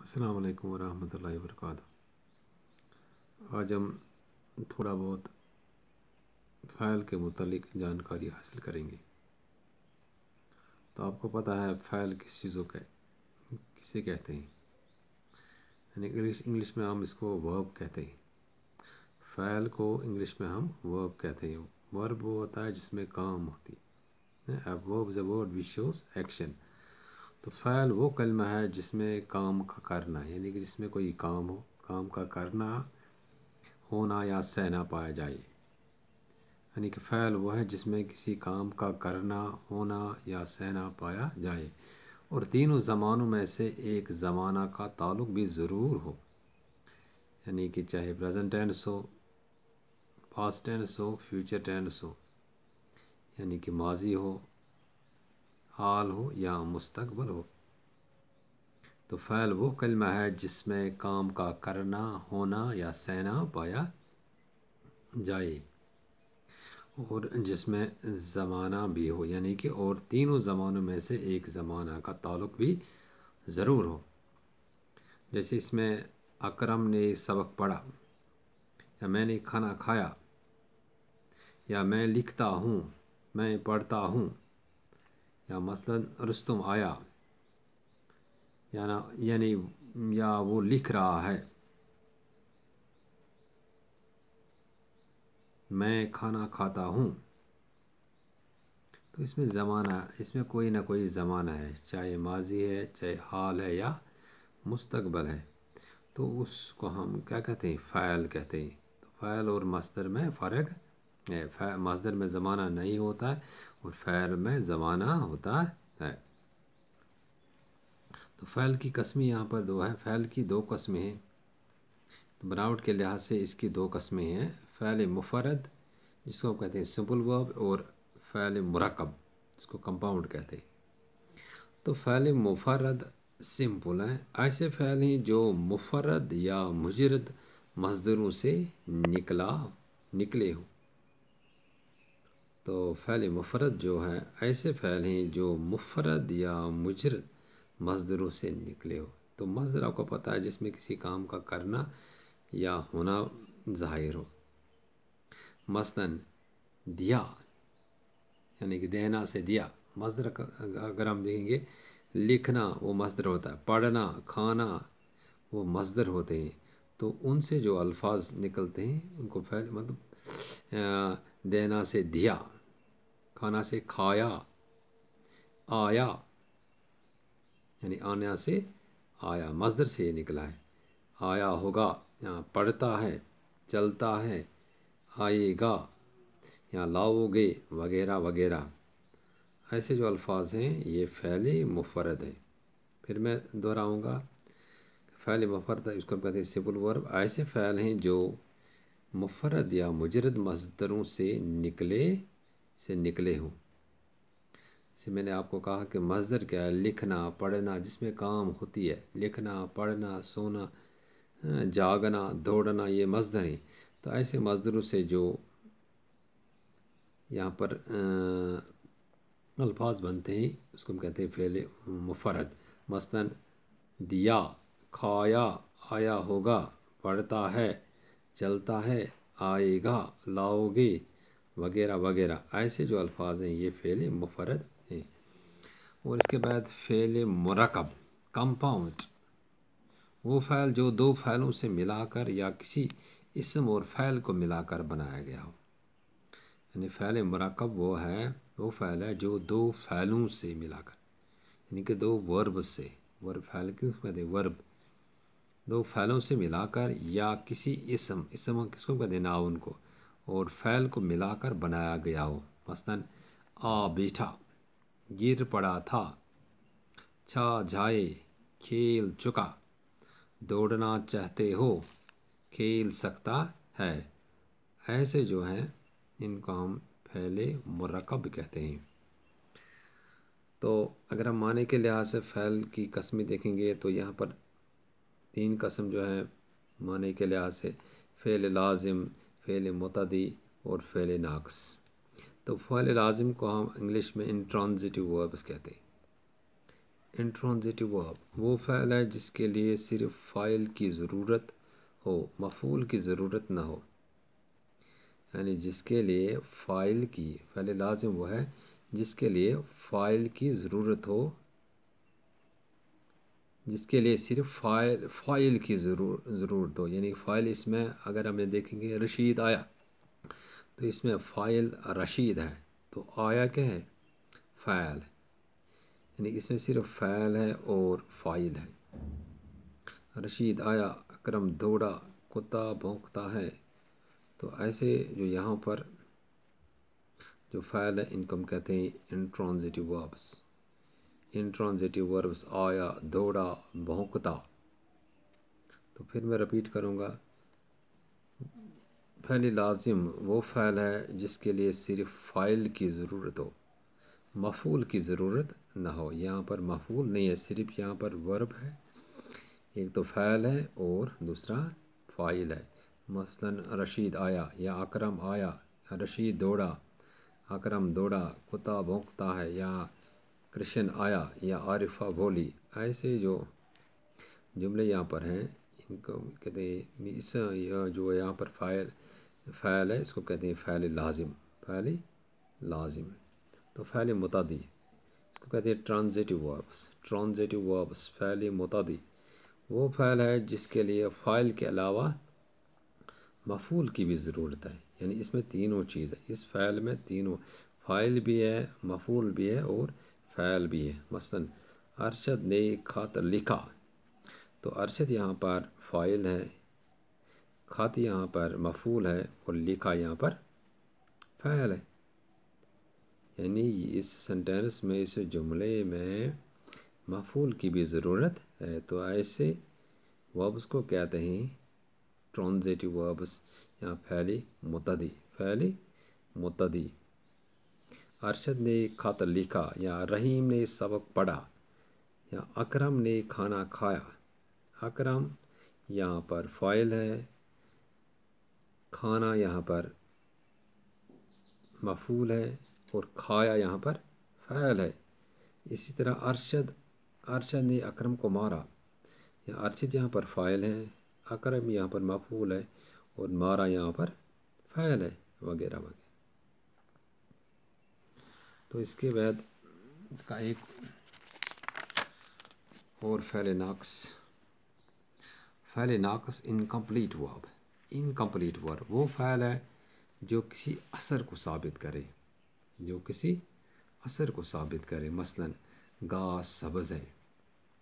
السلام علیکم ورحمۃ اللہ وبرکاتہ۔ آج ہم تھوڑا بہت فعل کے متعلق جانکاری حاصل کریں گے۔ تو آپ کو پتہ ہے فعل کس چیزوں کا کسے کہتے ہیں، یعنی انگلش میں ہم اس کو ورب کہتے ہیں۔ فعل کو انگلش میں ہم ورب کہتے ہیں۔ ورب وہ ہوتا ہے جس میں کام ہوتی ہے۔ Verb is a word which shows action. تو فعل وہ کلمہ ہے جس میں کام کا کرنا، یعنی کہ جس میں کوئی کام ہو، کام کا کرنا، ہونا یا سہنا پایا جائے۔ یعنی کہ فعل وہ ہے جس میں کسی کام کا کرنا، ہونا یا سہنا پایا جائے، اور تینوں زمانوں میں سے ایک زمانہ کا تعلق بھی ضرور ہو، یعنی کہ چاہے پریزنٹ ٹینس ہو، پاسٹ ٹینس ہو، فیوچر ٹینس ہو، یعنی کہ ماضی ہو، حال ہو یا مستقبل ہو۔ تو فعل وہ کلمہ ہے جس میں کام کا کرنا، ہونا یا سہنا پایا جائے، اور جس میں زمانہ بھی ہو، یعنی کہ اور تینوں زمانوں میں سے ایک زمانہ کا تعلق بھی ضرور ہو۔ جیسے اس میں اکرم نے سبق پڑھا، یا میں نے کھانا کھایا، یا میں لکھتا ہوں، میں پڑھتا ہوں، یا مثلا رستم آیا، یعنی یا وہ لکھ رہا ہے، میں کھانا کھاتا ہوں۔ تو اس میں زمانہ، اس میں کوئی نہ کوئی زمانہ ہے، چاہے ماضی ہے، چاہے حال ہے یا مستقبل ہے۔ تو اس کو ہم کیا کہتے ہیں؟ فعل کہتے ہیں۔ تو فعل اور مصدر میں فرق ہے۔ مصدر میں زمانہ نہیں ہوتا ہے اور فعل میں زمانہ ہوتا ہے۔ تو فعل کی قسمیں یہاں پر دو ہے۔ فعل کی دو قسمیں ہیں، تو بناوٹ کے لحاظ سے اس کی دو قسمیں ہیں۔ فعل مفرد جس کو کہتے ہیں سمپل ورب، اور فعل مرکب جس کو کمپاؤنڈ کہتے ہیں۔ تو فعل مفرد سمپل ہیں، ایسے فعل ہیں جو مفرد یا مجرد مصدروں سے نکلے ہوں۔ تو فعل مفرد جو ہے ایسے فعل ہیں جو مفرد یا مجرد مصدروں سے نکلے ہو۔ تو مصدر آپ کو پتہ ہے جس میں کسی کام کا کرنا یا ہونا ظاہر ہو۔ مثلا دیا، یعنی کہ دینا سے دیا مصدر۔ اگر ہم دیکھیں گے لکھنا وہ مصدر ہوتا ہے، پڑھنا، کھانا وہ مصدر ہوتے ہیں۔ تو ان سے جو الفاظ نکلتے ہیں ان کو فعل، مطلب دینا سے دیا، کھانا سے کھایا، آیا، یعنی آنا سے آیا، مصدر سے یہ نکلا ہے۔ آیا ہوگا، یہاں پڑھتا ہے، چلتا ہے، آئے گا، یہاں لاؤ گے، وغیرہ وغیرہ۔ ایسے جو الفاظ ہیں یہ فعل مفرد ہے۔ پھر میں دہراؤں گا، فعل مفرد اس کو کہتے ہیں سمپل ورب۔ ایسے فعل ہیں جو مفرد یا مجرد مصدروں سے نکلے ہوں۔ جیسے میں نے آپ کو کہا کہ مصدر کیا ہے؟ لکھنا، پڑھنا، جس میں کام ہوتی ہے، لکھنا، پڑھنا، سونا، جاگنا، دوڑنا، یہ مصدر ہیں۔ تو ایسے مصدروں سے جو یہاں پر الفاظ بنتے ہیں اس کو ہم کہتے ہیں فعل مفرد۔ مثلا دیا، کھایا، آیا ہوگا، پڑھتا ہے، چلتا ہے، آئے گا، لاؤ گے، وغیرہ وغیرہ۔ ایسے جو الفاظ ہیں یہ فعل مفرد ہیں۔ اور اس کے بعد فعل مرکب کمپاؤنڈ، وہ فعل جو دو فعلوں سے ملا کر یا کسی اسم اور فعل کو ملا کر بنایا گیا ہو۔ یعنی فعل مرکب وہ فعل ہے جو دو فعلوں سے ملا کر، یعنی کہ دو ورب سے، ورب فعل کیوں کہتے ہیں؟ ورب دو فعلوں سے ملا کر یا کسی اسم کس کو کہتے ہیں؟ ناؤن کو، اور فعل کو ملا کر بنایا گیا ہو۔ مثلا آ بیٹھا، گر پڑا تھا، چھا جائے، کھیل چکا، دوڑنا چاہتے ہو، کھیل سکتا ہے۔ ایسے جو ہیں ان کو ہم فعل مرکب کہتے ہیں۔ تو اگر ہم معنی کے لحاظ سے فعل کی قسمیں دیکھیں گے تو یہاں پر تین قسم جو ہے معنی کے لحاظ سے، فعل لازم، فعل متعدی اور فعل ناقص۔ تو فعل لازم کو ہم انگلش میں انٹرانزٹیو وربس کہتے ہیں۔ انٹرانزیٹو ورب وہ فعل ہے جس کے لیے صرف فاعل کی ضرورت ہو، مفعول کی ضرورت نہ ہو، یعنی جس کے لیے فعل لازم وہ ہے جس کے لیے فاعل کی ضرورت ہو، جس کے لیے صرف فاعل کی ضرورت ہو، یعنی فاعل اس میں اگر ہمیں دیکھیں گے رشید آیا تو اس میں فاعل رشید ہے، تو آیا کیا ہے؟ فاعل، یعنی اس میں صرف فاعل ہے اور فاعل ہے۔ رشید آیا، اکرم دوڑا، کتا بھونکتا ہے، تو ایسے جو یہاں پر جو فاعل ہے ان کو ہم کہتے ہیں انٹرانزیٹو وربس۔ انٹرانزیٹو وربس آیا، دوڑا، بھونکتا۔ تو پھر میں رپیٹ کروں گا، فعل لازم وہ فعل ہے جس کے لیے صرف فاعل کی ضرورت ہو، مفعول کی ضرورت نہ ہو۔ یہاں پر مفعول نہیں ہے، صرف یہاں پر ورب ہے، ایک تو فعل ہے اور دوسرا فاعل ہے۔ مثلا رشید آیا یا اکرم آیا، رشید دوڑا، اکرم دوڑا، کتا بھونکتا ہے، یا کرشن آیا یا عارفہ بولی۔ ایسے جو جملے یہاں پر ہیں ان کو کہتے ہیں، اس جو یہاں پر فعل ہے اس کو کہتے ہیں فعل لازم۔ فعل لازم تو فعل متعدی اس کو کہتے ہیں ٹرانزیٹو وربس۔ ٹرانزیٹو وربس فعل متعدی وہ فعل ہے جس کے لیے فاعل کے علاوہ مفعول کی بھی ضرورت ہے، یعنی اس میں تینوں چیز ہے، اس فعل میں تینوں، فاعل بھی ہے، مفعول بھی ہے اور فعل بھی ہے۔ مثلا ارشد نے خط لکھا، تو ارشد یہاں پر فاعل ہے، خط یہاں پر مفعول ہے اور لکھا یہاں پر فعل ہے، یعنی اس سینٹینس میں، اس جملے میں مفعول کی بھی ضرورت ہے۔ تو ایسے وربس کو کہتے ہیں ٹرانزیٹو وربس، یا فعل متعدی۔ فعل متعدی، ارشد نے خط لکھا، یا رحیم نے سبق پڑھا، یا اکرم نے کھانا کھایا۔ اکرم یہاں پر فاعل ہے، کھانا یہاں پر مفعول ہے اور کھایا یہاں پر فعل ہے۔ اسی طرح ارشد نے اکرم کو مارا، یا ارشد یہاں پر فاعل ہے، اکرم یہاں پر مفعول ہے اور مارا یہاں پر فعل ہے، وغیرہ وغیرہ۔ تو اس کے بعد اس کا ایک اور فعل ناقص۔ فعل ناقص انکمپلیٹ ورب۔ انکمپلیٹ ورب وہ فعل ہے جو کسی اثر کو ثابت کرے، جو کسی اثر کو ثابت کرے۔ مثلا گھاس سبز ہے،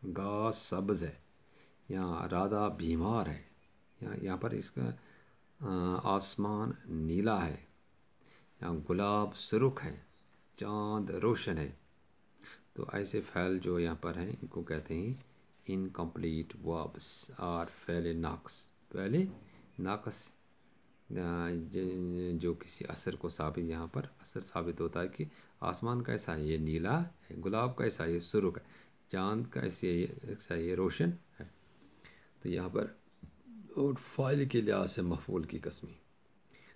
گھاس سبز ہے، یا رادھا بیمار ہے، یا یہاں پر اس کا آسمان نیلا ہے، یا گلاب سرخ ہے، چاند روشن ہے۔ تو ایسے فعل جو یہاں پر ہیں ان کو کہتے ہیں انکمپلیٹ وربس اور فعل ناقص۔ فعل ناقص جو کسی اثر کو ثابت، یہاں پر اثر ثابت ہوتا ہے کہ آسمان کیسا ہے، یہ نیلا ہے، گلاب کیسا ہے، یہ سرخ ہے، چاند کیسا ہے، یہ روشن ہے۔ تو یہاں پر اور فاعل کے لحاظ سے مفعول کی قسمیں،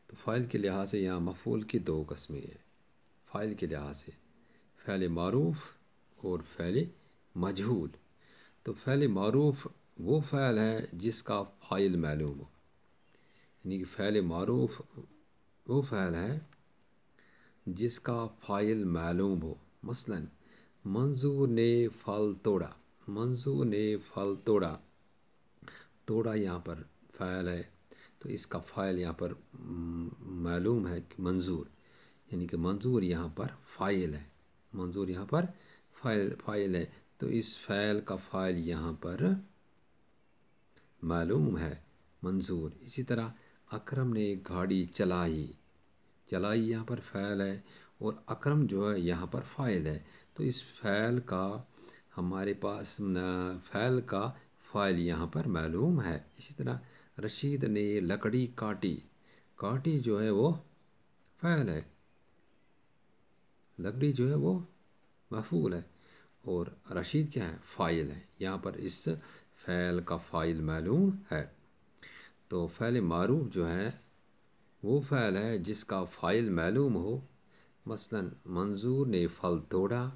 تو فاعل کے لحاظ سے یہاں مفعول کی دو قسمیں ہیں۔ فاعل کے لحاظ سے فعل معروف اور فعل مجہول۔ تو فعل معروف وہ فعل ہے جس کا فاعل معلوم ہو، یعنی کہ فعل معروف وہ فعل ہے جس کا فاعل معلوم ہو۔ مثلا منظور نے پھل توڑا، منظور نے پھل توڑا، توڑا یہاں پر فعل ہے، تو اس کا فاعل یہاں پر معلوم ہے کہ منظور، یعنی کہ منظور یہاں پر فاعل ہے، منظور یہاں پر فاعل ہے، تو اس فعل کا فاعل یہاں پر معلوم ہے، منظور۔ اسی طرح اکرم نے گاڑی چلائی، چلائی یہاں پر فعل ہے اور اکرم جو ہے یہاں پر فاعل ہے، تو اس فعل کا ہمارے پاس فعل کا فاعل یہاں پر معلوم ہے۔ اسی طرح رشید نے لکڑی کاٹی، کاٹی جو ہے وہ فعل ہے، لکڑی جو ہے وہ مفعول ہے اور رشید کیا ہے، فاعل ہے، یہاں پر اس فعل کا فاعل معلوم ہے۔ تو فعل معروف جو ہے وہ فعل ہے جس کا فاعل معلوم ہو۔ مثلا منظور نے پھل توڑا،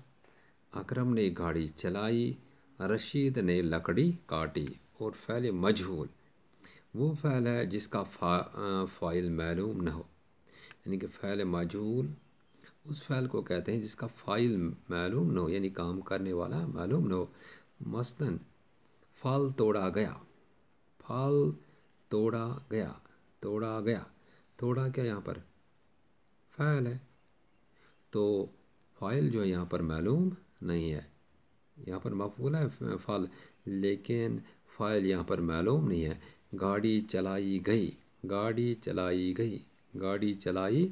اکرم نے گاڑی چلائی، رشید نے لکڑی کاٹی۔ اور فعل مجہول وہ فعل ہے جس کا فاعل معلوم نہ ہو، یعنی کہ فعل مجہول اس فعل کو کہتے ہیں جس کا فاعل معلوم نہ ہو، یعنی کام کرنے والا معلوم نہ ہو۔ مثلاً پھل توڑا گیا، پھل توڑا گیا، توڑا گیا، توڑا کیا یہاں پر فعل ہے، تو فاعل جو ہے یہاں پر معلوم نہیں ہے، یہاں پر مفعول ہے فعل، لیکن فاعل یہاں پر معلوم نہیں ہے۔ گاڑی چلائی گئی، گاڑی چلائی گئی، گاڑی چلائی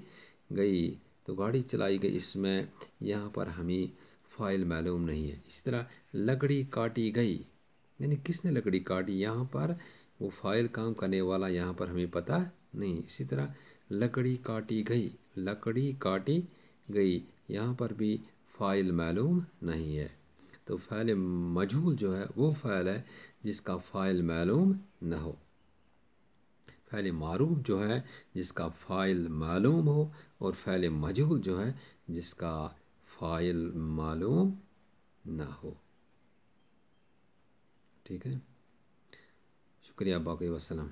گئی، تو گاڑی چلائی گئی اس میں یہاں پر ہمیں فاعل معلوم نہیں ہے۔ اسی طرح لکڑی کاٹی گئی، یعنی کس نے لکڑی کاٹی، یہاں پر وہ فاعل کام کرنے والا یہاں پر ہمیں پتہ نہیں۔ اسی طرح لکڑی کاٹی گئی، لکڑی کاٹی گئی، یہاں پر بھی فاعل معلوم نہیں ہے۔ تو فعل مجہول جو ہے وہ فعل ہے جس کا فاعل معلوم نہ ہو۔ فعل معروف جو ہے جس کا فاعل معلوم ہو، اور فعل مجہول جو ہے جس کا فاعل معلوم نہ ہو۔ ٹھیک ہے، شکریہ، باقی وسلام۔